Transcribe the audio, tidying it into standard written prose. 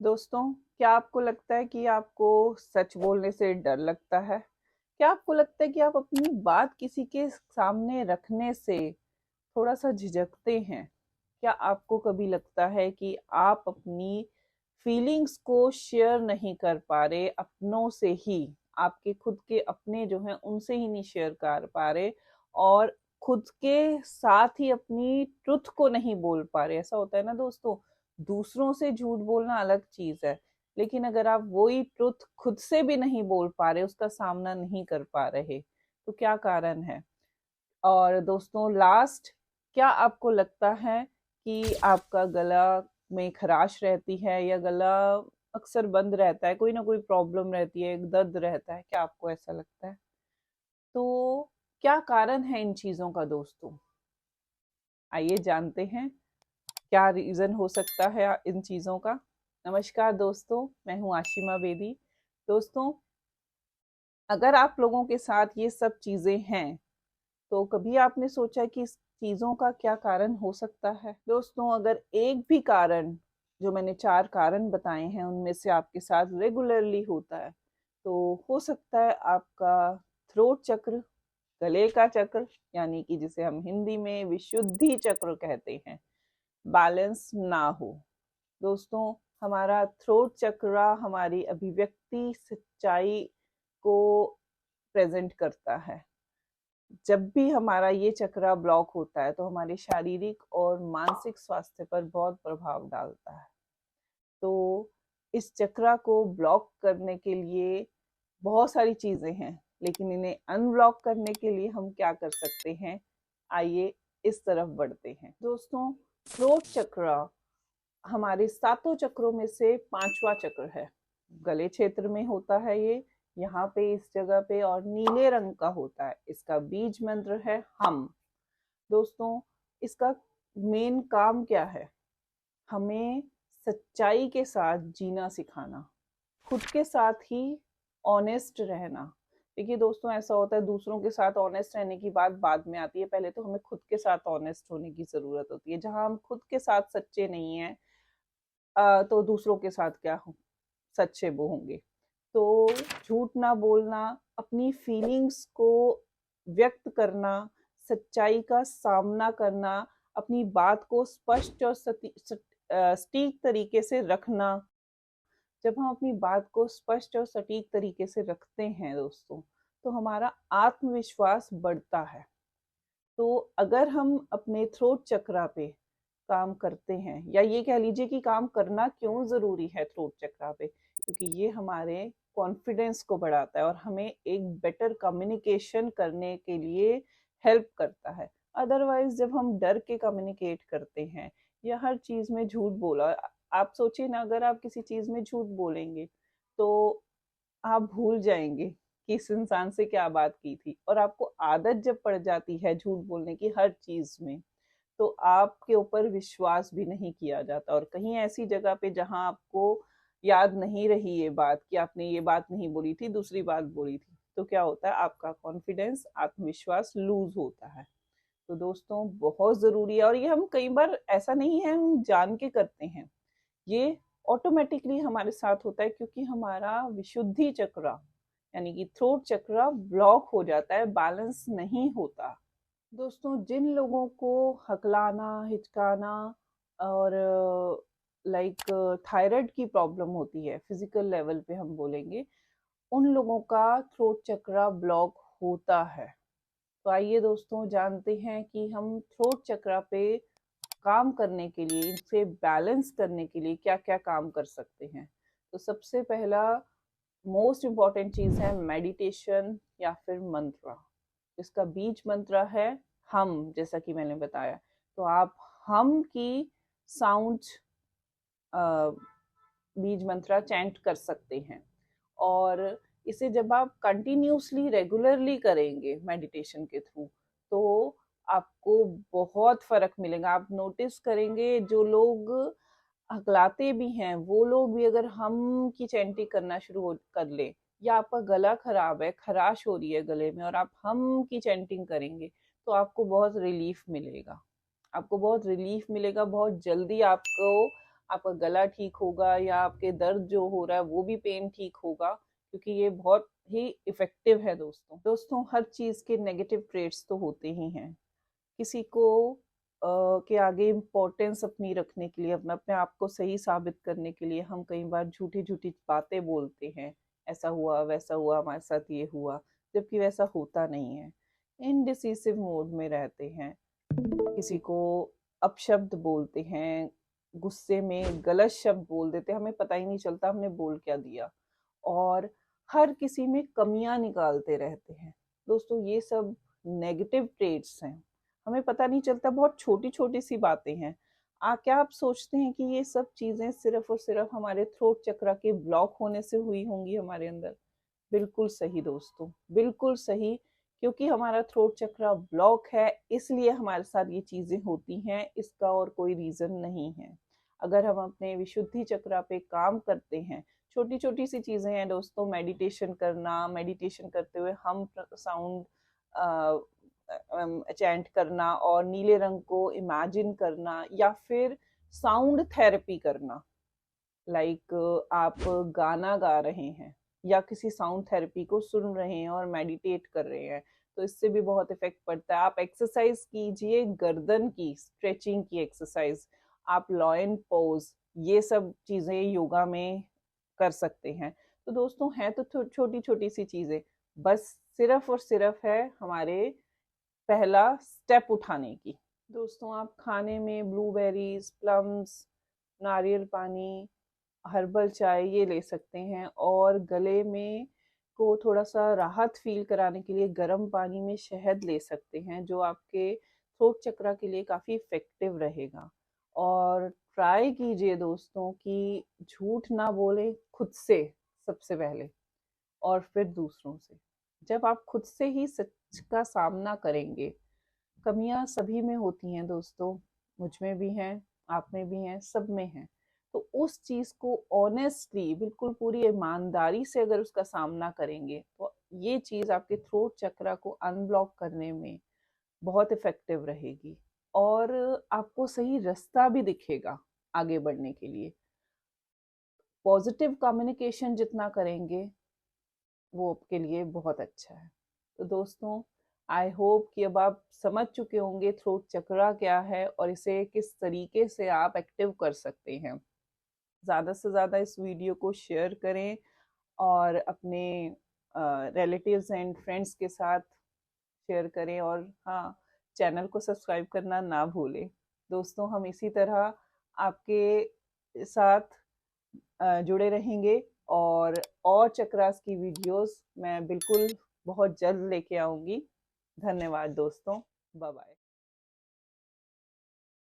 दोस्तों, क्या आपको लगता है कि आपको सच बोलने से डर लगता है? क्या आपको लगता है कि आप अपनी बात किसी के सामने रखने से थोड़ा-सा झिझकते हैं? क्या आपको कभी लगता है कि आप अपनी फीलिंग्स को शेयर नहीं कर पा रहे अपनों से ही, आपके खुद के अपने जो हैं उनसे ही नहीं शेयर कर पा रहे और खुद के साथ ही अपनी ट्रुथ को नहीं बोल पा रहे? ऐसा होता है ना दोस्तों, दूसरों से झूठ बोलना अलग चीज़ है, लेकिन अगर आप वही ट्रुथ खुद से भी नहीं बोल पा रहे, उसका सामना नहीं कर पा रहे, तो क्या कारण है? और दोस्तों लास्ट, क्या आपको लगता है कि आपका गला में खराश रहती है या गला अक्सर बंद रहता है, कोई ना कोई प्रॉब्लम रहती है, एक दर्द रहता है, क्या आपको ऐसा लगता है? तो क्या कारण है इन चीज़ों का दोस्तों? आइए जानते हैं क्या रीज़न हो सकता है इन चीज़ों का। नमस्कार दोस्तों, मैं हूँ आशिमा बेदी। दोस्तों, अगर आप लोगों के साथ ये सब चीज़ें हैं, तो कभी आपने सोचा कि इस चीज़ों का क्या कारण हो सकता है? दोस्तों, अगर एक भी कारण, जो मैंने 4 कारण बताए हैं, उनमें से आपके साथ रेगुलरली होता है, तो हो सकता है आपका थ्रोट चक्र, गले का चक्र, यानी कि जिसे हम हिंदी में विशुद्धि चक्र कहते हैं, बैलेंस ना हो। दोस्तों, हमारा थ्रोट चक्र हमारी अभिव्यक्ति सच्चाई को प्रेजेंट करता है। जब भी हमारा ये चक्रा ब्लॉक होता है तो हमारे शारीरिक और मानसिक स्वास्थ्य पर बहुत प्रभाव डालता है। तो इस चक्रा को ब्लॉक करने के लिए बहुत सारी चीजें हैं, लेकिन इन्हें अनब्लॉक करने के लिए हम क्या कर सकते हैं? आइए इस तरफ बढ़ते हैं। दोस्तों, थ्रोट चक्रा हमारे सातों चक्रों में से पांचवा चक्र है। गले क्षेत्र में होता है ये, यहाँ पे इस जगह पे, और नीले रंग का होता है। इसका बीज मंत्र है हम। दोस्तों, इसका मेन काम क्या है? हमें सच्चाई के साथ जीना सिखाना, खुद के साथ ही ऑनेस्ट रहना। देखिए दोस्तों, ऐसा होता है दूसरों के साथ ऑनेस्ट रहने की बात बाद में आती है, पहले तो हमें खुद के साथ ऑनेस्ट होने की जरूरत होती है। जहां हम खुद के साथ सच्चे नहीं है, तो दूसरों के साथ क्या हो सच्चे वो होंगे। तो झूठ ना बोलना, अपनी फीलिंग्स को व्यक्त करना, सच्चाई का सामना करना, अपनी बात को स्पष्ट और सटीक तरीके से रखना। जब हम अपनी बात को स्पष्ट और सटीक तरीके से रखते हैं दोस्तों, तो हमारा आत्मविश्वास बढ़ता है। तो अगर हम अपने थ्रोट चक्रा पे काम करते हैं, या ये कह लीजिए कि काम करना क्यों ज़रूरी है थ्रोट चक्रा पे, क्योंकि ये हमारे कॉन्फिडेंस को बढ़ाता है और हमें एक बेटर कम्युनिकेशन करने के लिए हेल्प करता है। अदरवाइज जब हम डर के कम्युनिकेट करते हैं या हर चीज़ में झूठ बोला, आप सोचिए ना, अगर आप किसी चीज़ में झूठ बोलेंगे तो आप भूल जाएंगे कि इस इंसान से क्या बात की थी, और आपको आदत जब पड़ जाती है झूठ बोलने की हर चीज़ में, तो आपके ऊपर विश्वास भी नहीं किया जाता। और कहीं ऐसी जगह पे जहां आपको याद नहीं रही ये बात कि आपने ये बात नहीं बोली थी, दूसरी बात बोली थी, तो क्या होता है? आपका कॉन्फिडेंस, आत्मविश्वास लूज होता है। तो दोस्तों, बहुत जरूरी है, और ये हम कई बार, ऐसा नहीं है हम जान के करते हैं, ये ऑटोमेटिकली हमारे साथ होता है, क्योंकि हमारा विशुद्धि चक्र यानी कि थ्रोट चक्र ब्लॉक हो जाता है, बैलेंस नहीं होता। दोस्तों, जिन लोगों को हकलाना, हिचकाना और लाइक थायराइड की प्रॉब्लम होती है, फिजिकल लेवल पे हम बोलेंगे, उन लोगों का थ्रोट चक्रा ब्लॉक होता है। तो आइए दोस्तों जानते हैं कि हम थ्रोट चक्रा पे काम करने के लिए, इसे बैलेंस करने के लिए क्या क्या काम कर सकते हैं। तो सबसे पहला मोस्ट इम्पॉर्टेंट चीज़ है मेडिटेशन या फिर मंत्र। इसका बीज मंत्र है हम, जैसा कि मैंने बताया। तो आप हम की साउंड बीज मंत्र चैंट कर सकते हैं, और इसे जब आप कंटिन्यूसली रेगुलरली करेंगे मेडिटेशन के थ्रू, तो आपको बहुत फर्क मिलेगा। आप नोटिस करेंगे जो लोग हकलाते भी हैं, वो लोग भी अगर हम की चैंटिंग करना शुरू कर ले, या आपका गला खराब है, खराश हो रही है गले में, और आप हम की चैंटिंग करेंगे, तो आपको बहुत रिलीफ मिलेगा। आपको बहुत रिलीफ मिलेगा, बहुत जल्दी आपको आपका गला ठीक होगा या आपके दर्द जो हो रहा है वो भी पेन ठीक होगा, क्योंकि ये बहुत ही इफेक्टिव है दोस्तों हर चीज़ के नेगेटिव ट्रेड्स तो होते ही हैं। किसी को के आगे इम्पोर्टेंस अपनी रखने के लिए, अपना अपने आप को सही साबित करने के लिए हम कई बार झूठी झूठी बातें बोलते हैं, ऐसा हुआ वैसा हुआ, हमारे साथ ये हुआ, जबकि वैसा होता नहीं है। इनडिसिसिव मोड में रहते हैं, किसी को अपशब्द बोलते हैं, गुस्से में गलत शब्द बोल देते हैं, हमें पता ही नहीं चलता हमने बोल क्या दिया, और हर किसी में कमियां निकालते रहते हैं। दोस्तों ये सब नेगेटिव ट्रेड्स हैं, हमें पता नहीं चलता, बहुत छोटी छोटी सी बातें हैं। क्या आप सोचते हैं कि ये सब चीजें सिर्फ और सिर्फ हमारे थ्रोट चक्र के ब्लॉक होने से हुई होंगी हमारे अंदर? बिल्कुल सही दोस्तों, बिल्कुल सही। क्योंकि हमारा थ्रोट चक्र ब्लॉक है इसलिए हमारे साथ ये चीजें होती हैं, इसका और कोई रीजन नहीं है। अगर हम अपने विशुद्धि चक्र पे काम करते हैं, छोटी छोटी सी चीजें हैं दोस्तों, मेडिटेशन करना, मेडिटेशन करते हुए हम साउंड चैंट करना और नीले रंग को इमेजिन करना, या फिर साउंड थेरेपी करना, लाइक आप गाना गा रहे हैं या किसी साउंड थेरेपी को सुन रहे हैं और मेडिटेट कर रहे हैं, तो इससे भी बहुत इफेक्ट पड़ता है। आप एक्सरसाइज कीजिए, गर्दन की स्ट्रेचिंग की एक्सरसाइज, आप लॉयन पोज, ये सब चीजें योगा में कर सकते हैं। तो दोस्तों है तो छोटी छोटी सी चीजें, बस सिर्फ और सिर्फ है हमारे पहला स्टेप उठाने की। दोस्तों आप खाने में ब्लूबेरीज, प्लम्स, नारियल पानी, हर्बल चाय ये ले सकते हैं, और गले में को थोड़ा सा राहत फील कराने के लिए गर्म पानी में शहद ले सकते हैं, जो आपके थ्रोट चक्र के लिए काफ़ी इफेक्टिव रहेगा। और ट्राई कीजिए दोस्तों कि झूठ ना बोले खुद से सबसे पहले, और फिर दूसरों से। जब आप खुद से ही सच का सामना करेंगे, कमियां सभी में होती हैं दोस्तों, मुझ में भी हैं, आप में भी हैं, सब में हैं, तो उस चीज को ऑनेस्टली, बिल्कुल पूरी ईमानदारी से अगर उसका सामना करेंगे, तो ये चीज आपके थ्रोट चक्र को अनब्लॉक करने में बहुत इफेक्टिव रहेगी, और आपको सही रास्ता भी दिखेगा आगे बढ़ने के लिए। पॉजिटिव कम्युनिकेशन जितना करेंगे वो आपके लिए बहुत अच्छा है। तो दोस्तों आई होप कि अब आप समझ चुके होंगे थ्रोट चक्र क्या है और इसे किस तरीके से आप एक्टिव कर सकते हैं। ज़्यादा से ज़्यादा इस वीडियो को शेयर करें और अपने रिलेटिव्स एंड फ्रेंड्स के साथ शेयर करें, और हाँ, चैनल को सब्सक्राइब करना ना भूलें। दोस्तों हम इसी तरह आपके साथ जुड़े रहेंगे, और चक्रास की वीडियोस मैं बिल्कुल बहुत जल्द लेके आऊँगी। धन्यवाद दोस्तों, बाय बाय।